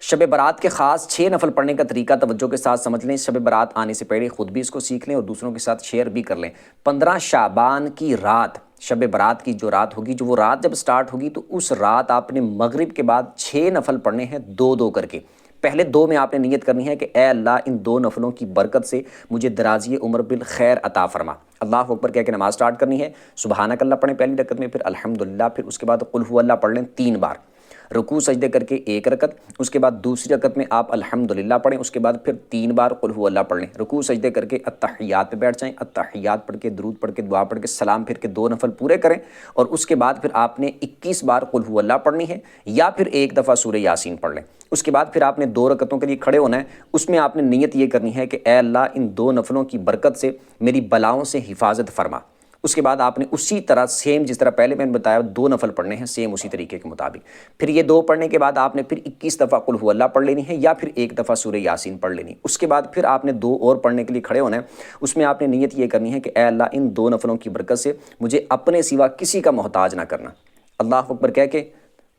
شب برات کے خاص 6 نفل پڑھنے کا طریقہ توجہ کے ساتھ سمجھ لیں۔ شب برات آنے سے پہلے خود بھی اس کو سیکھ لیں اور دوسروں کے ساتھ شیئر بھی کر لیں۔ 15 شعبان کی رات، شب برات کی جو رات ہوگی، جو وہ رات جب سٹارٹ ہوگی تو اس رات آپ نے مغرب کے بعد 6 نفل پڑھنے ہیں، 2 کر کے۔ پہلے 2 میں آپ نے نیت کرنی ہے کہ اے اللہ ان 2 نفلوں کی برکت سے مجھے درازی عمر بالخیر عطا فرما۔ اللہ اکبر کہہ کے نماز سٹارٹ کرنی ہے، سبحانک اللہ پڑھیں پہلی رکعت میں، پھر الحمدللہ، پھر اس کے بعد قل هو اللہ پڑھ لیں 3 بار، رکوع سجدے کر کے 1 رکعت، اس کے بعد دوسری رکعت میں آپ الحمدللہ پڑھیں، اس کے بعد پھر 3 بار قل هو اللہ پڑھ لیں، رکوع سجدے کر کے اتحیات پہ بیٹھ جائیں، اتحیات پڑھ کے درود پڑھ کے دعا پڑھ کے سلام پھر کے 2 نفل پورے کریں، اور اس کے بعد پھر آپ نے 21 بار قل هو اللہ پڑھنی ہے، یا پھر 1 دفعہ سورہ یاسین پڑھ لیں۔ اس کے بعد پھر آپ نے 2 رکعتوں کے لیے کھڑے ہونا ہے، اس میں آپ نے نیت یہ کرنی ہے کہ اے اللہ ان 2 نفلوں کی برکت سے میری بلاؤں سے حفاظت فرما۔ اس کے بعد آپ نے اسی طرح سیم جس طرح پہلے میں نے بتایا 2 نفل پڑھنے ہیں، سیم اسی طریقے کے مطابق۔ پھر یہ 2 پڑھنے کے بعد آپ نے پھر 21 دفعہ قل هو اللہ پڑھ لینی ہے، یا پھر 1 دفعہ سورہ یاسین پڑھ لینی ہے۔ اس کے بعد پھر آپ نے 2 اور پڑھنے کے لیے کھڑے ہونا ہے، اس میں آپ نے نیت یہ کرنی ہے کہ اے اللہ ان 2 نفلوں کی برکت سے مجھے اپنے سوا کسی کا محتاج نہ کرنا۔ اللہ اکبر کہہ کے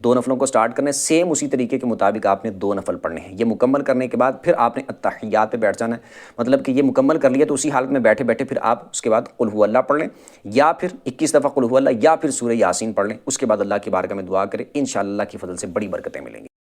2 نفلوں کو سٹارٹ کرنے، سیم اسی طریقے کے مطابق آپ نے 2 نفل پڑھنے ہیں۔ یہ مکمل کرنے کے بعد پھر آپ نے اتحیات پہ بیٹھ جانا ہے، مطلب کہ یہ مکمل کر لیا تو اسی حالت میں بیٹھے بیٹھے پھر آپ اس کے بعد قل هو اللہ پڑھ لیں، یا پھر 21 دفعہ قل هو اللہ، یا پھر سورہ یاسین پڑھ لیں۔ اس کے بعد اللہ کی بارگاہ میں دعا کریں، انشاءاللہ اللہ کی فضل سے بڑی برکتیں ملیں گی۔